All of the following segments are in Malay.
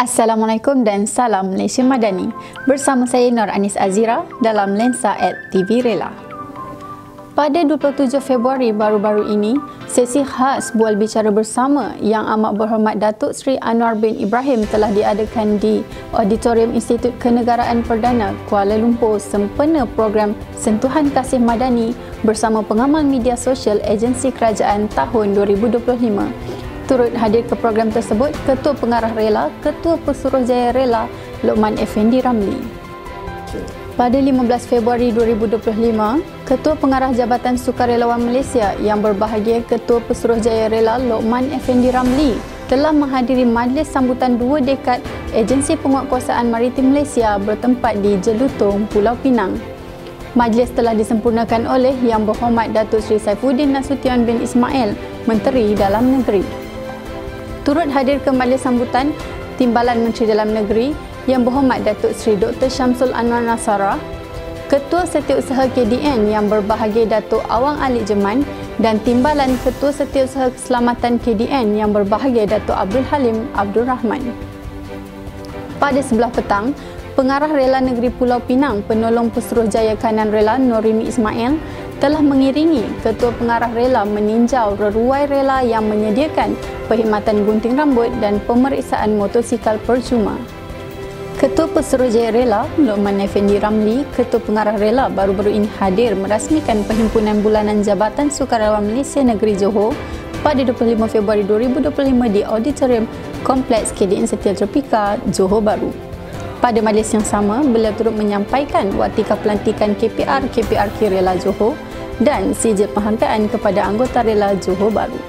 Assalamualaikum dan salam Malaysia Madani. Bersama saya Nur Anis Azira dalam Lensa @TV Rela. Pada 27 Februari baru-baru ini, sesi khas bual bicara bersama yang amat berhormat Datuk Seri Anwar bin Ibrahim telah diadakan di Auditorium Institut Kenegaraan Perdana Kuala Lumpur sempena program Sentuhan Kasih Madani bersama pengamal media sosial agensi kerajaan tahun 2025. Turut hadir ke program tersebut Ketua Pengarah Rela, Ketua Pesuruhjaya Rela Lokman Effendi Ramli. Pada 15 Februari 2025, Ketua Pengarah Jabatan Sukarelawan Malaysia yang berbahagia Ketua Pesuruhjaya Rela Lokman Effendi Ramli telah menghadiri majlis sambutan 2 dekad Agensi Penguatkuasaan Maritim Malaysia bertempat di Jelutong, Pulau Pinang. Majlis telah disempurnakan oleh Yang Berhormat Datuk Seri Saifuddin Nasution bin Ismail, Menteri Dalam Negeri. Turut hadir ke majlis sambutan Timbalan Menteri Dalam Negeri Yang Berhormat Datuk Seri Dr. Syamsul Anwar Nasara, Ketua Setiausaha KDN Yang Berbahagia Datuk Awang Alik Jeman dan Timbalan Ketua Setiausaha Keselamatan KDN Yang Berbahagia Datuk Abdul Halim Abdul Rahman. Pada sebelah petang, Pengarah Rela Negeri Pulau Pinang, Penolong Pesuruhjaya Kanan Rela Norini Ismail telah mengiringi Ketua Pengarah Rela meninjau reruai rela yang menyediakan perkhidmatan gunting rambut dan pemeriksaan motosikal percuma. Ketua Pesuruhjaya Rela Lokman Effendi Ramli, Ketua Pengarah Rela baru-baru ini hadir merasmikan Perhimpunan Bulanan Jabatan Sukarelawan Malaysia Negeri Johor pada 25 Februari 2025 di Auditorium Kompleks KDN Setia Tropika, Johor Bahru. Pada majlis yang sama, beliau turut menyampaikan watika pelantikan KPRK Rela Johor dan sijil penghargaan kepada anggota Rela Johor Bahru.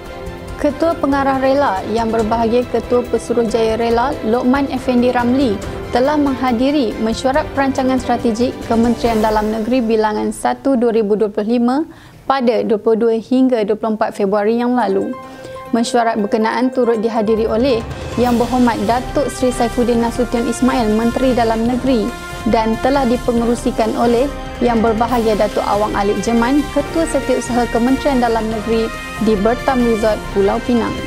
Ketua Pengarah Rela yang berbahagia Ketua Pesuruhjaya Rela Lokman Effendi Ramli telah menghadiri Mesyuarat Perancangan Strategik Kementerian Dalam Negeri Bilangan 1 2025 pada 22 hingga 24 Februari yang lalu. Mesyuarat berkenaan turut dihadiri oleh Yang Berhormat Datuk Seri Saifuddin Nasution Ismail, Menteri Dalam Negeri, dan telah dipengerusikan oleh Yang Berbahagia Datuk Awang Alik Jeman, Ketua Setiausaha Kementerian Dalam Negeri di Bertam Resort, Pulau Pinang.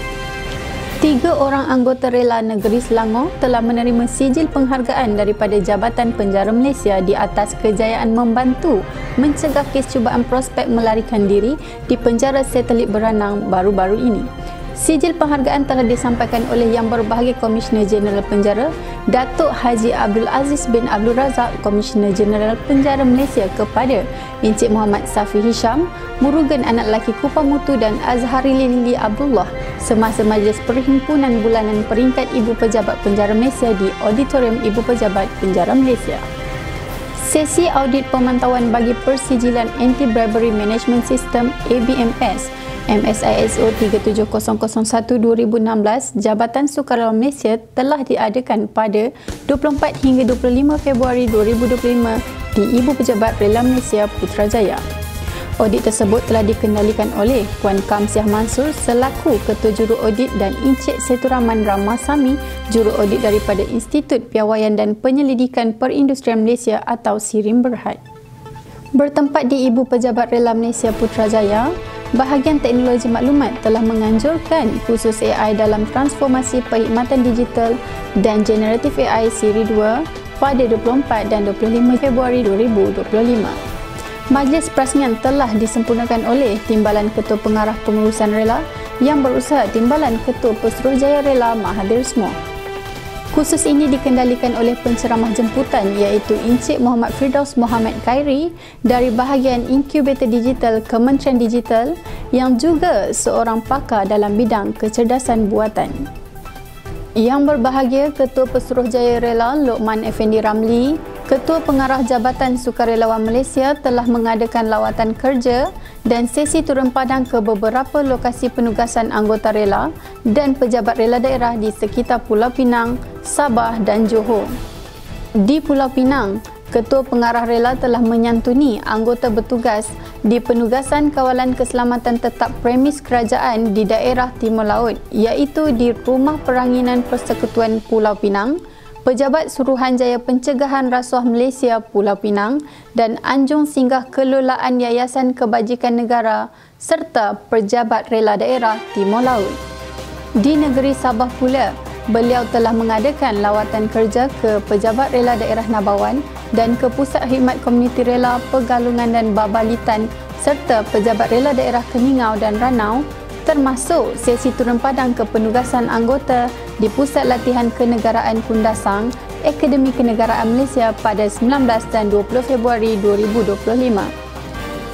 3 orang anggota Rela Negeri Selangor telah menerima sijil penghargaan daripada Jabatan Penjara Malaysia di atas kejayaan membantu mencegah kes cubaan prospek melarikan diri di penjara satelit Beranang baru-baru ini. Sijil penghargaan telah disampaikan oleh Yang Berbahagia Komisioner Jeneral Penjara Datuk Haji Abdul Aziz bin Abdul Razak, Komisioner Jeneral Penjara Malaysia kepada Encik Muhammad Safi Hisham, Murugan Anak Lelaki Kupang Mutu dan Azhari Lili Abdullah semasa majlis Perhimpunan Bulanan Peringkat Ibu Pejabat Penjara Malaysia di Auditorium Ibu Pejabat Penjara Malaysia. Sesi audit pemantauan bagi Persijilan Anti-Bribery Management System ABMS MSISO 37001-2016 Jabatan Sukarelawan Malaysia telah diadakan pada 24 hingga 25 Februari 2025 di Ibu Pejabat Rela Malaysia Putrajaya. Audit tersebut telah dikendalikan oleh Puan Kamsiah Mansur selaku Ketua Juru Audit dan Encik Seturaman Ramasami, Juru Audit daripada Institut Piawaian dan Penyelidikan Perindustrian Malaysia atau SIRIM Berhad. Bertempat di Ibu Pejabat Rela Malaysia Putrajaya, Bahagian Teknologi Maklumat telah menganjurkan khusus AI dalam transformasi perkhidmatan digital dan generatif AI siri 2 pada 24 dan 25 Februari 2025. Majlis perasmian telah disempurnakan oleh Timbalan Ketua Pengarah Pengurusan Rela yang berusaha Timbalan Ketua Pesuruhjaya Rela Mahathir Semua. Khusus ini dikendalikan oleh penceramah jemputan iaitu Encik Muhammad Firdaus Muhammad Khairi dari bahagian Inkubator Digital Kementerian Digital yang juga seorang pakar dalam bidang kecerdasan buatan. Yang berbahagia Ketua Pesuruhjaya Rela Lokman Effendi Ramli, Ketua Pengarah Jabatan Sukarelawan Malaysia telah mengadakan lawatan kerja dan sesi turun padang ke beberapa lokasi penugasan anggota Rela dan pejabat Rela daerah di sekitar Pulau Pinang, Sabah dan Johor. Di Pulau Pinang, Ketua Pengarah Rela telah menyantuni anggota bertugas di Penugasan Kawalan Keselamatan Tetap Premis Kerajaan di daerah Timur Laut iaitu di Rumah Peranginan Persekutuan Pulau Pinang, Pejabat Suruhanjaya Pencegahan Rasuah Malaysia Pulau Pinang dan Anjung Singgah Kelolaan Yayasan Kebajikan Negara serta Pejabat Rela Daerah Timur Laut. Di negeri Sabah pula, beliau telah mengadakan lawatan kerja ke Pejabat Rela Daerah Nabawan dan ke Pusat Khidmat Komuniti Rela Pegalungan dan Babalitan serta Pejabat Rela Daerah Keningau dan Ranau, termasuk sesi turun padang kepenugasan anggota di Pusat Latihan Kenegaraan Kundasang Akademi Kenegaraan Malaysia pada 19 dan 20 Februari 2025.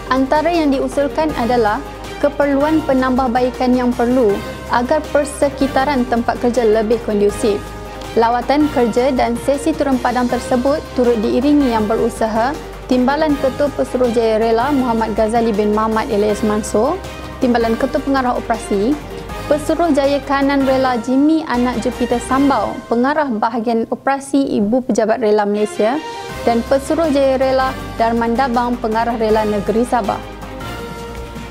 Antara yang diusulkan adalah keperluan penambahbaikan yang perlu agar persekitaran tempat kerja lebih kondusif. Lawatan kerja dan sesi turun padang tersebut turut diiringi yang berusaha Timbalan Ketua Pesuruhjaya Rela Muhammad Ghazali bin Mahmad alias Mansur, Timbalan Ketua Pengarah Operasi, Pesuruhjaya Kanan Rela Jimmy Anak Jupiter Sambau, Pengarah Bahagian Operasi Ibu Pejabat Rela Malaysia dan Pesuruhjaya Rela Darman Dabang, Pengarah Rela Negeri Sabah.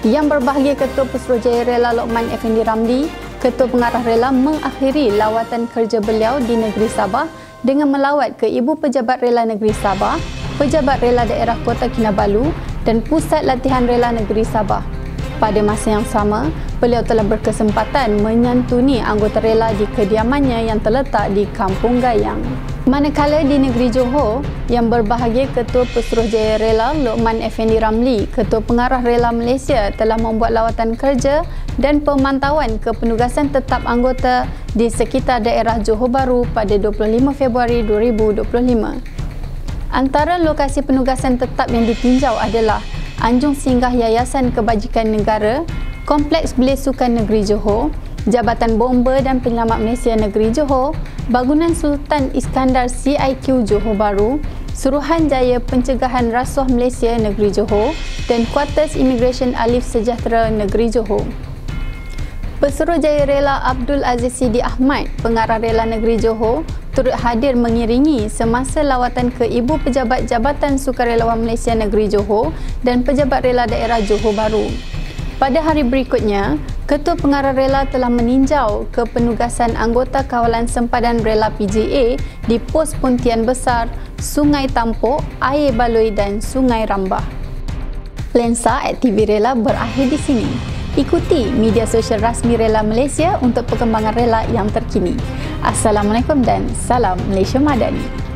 Yang berbahagia Ketua Pesuruhjaya Rela Lokman Effendi Ramli, Ketua Pengarah Rela mengakhiri lawatan kerja beliau di Negeri Sabah dengan melawat ke Ibu Pejabat Rela Negeri Sabah, Pejabat Rela Daerah Kota Kinabalu dan Pusat Latihan Rela Negeri Sabah. Pada masa yang sama, beliau telah berkesempatan menyantuni anggota rela di kediamannya yang terletak di Kampung Gayang. Manakala di negeri Johor, yang berbahagia Ketua Pesuruhjaya Rela Lokman Effendi Ramli, Ketua Pengarah Rela Malaysia telah membuat lawatan kerja dan pemantauan kepenugasan tetap anggota di sekitar daerah Johor Bahru pada 25 Februari 2025. Antara lokasi penugasan tetap yang ditinjau adalah Anjung Singgah Yayasan Kebajikan Negara, Kompleks Belisukan Negeri Johor, Jabatan Bomba dan Penyelamat Malaysia Negeri Johor, Bangunan Sultan Iskandar CIQ Johor Bahru, Suruhanjaya Pencegahan Rasuah Malaysia Negeri Johor dan Kuartus Immigration Alif Sejahtera Negeri Johor. Pesuruhjaya Rela Abdul Aziz Sidi Ahmad, Pengarah Rela Negeri Johor, turut hadir mengiringi semasa lawatan ke Ibu Pejabat Jabatan Sukarelawan Malaysia Negeri Johor dan Pejabat Rela Daerah Johor Bahru. Pada hari berikutnya, Ketua Pengarah Rela telah meninjau kepenugasan anggota Kawalan Sempadan Rela PGA di Pos Pontian Besar, Sungai Tampuk, Air Baloi dan Sungai Rambah. Lensa TV Rela berakhir di sini. Ikuti media sosial rasmi Rela Malaysia untuk perkembangan rela yang terkini. Assalamualaikum dan salam Malaysia Madani.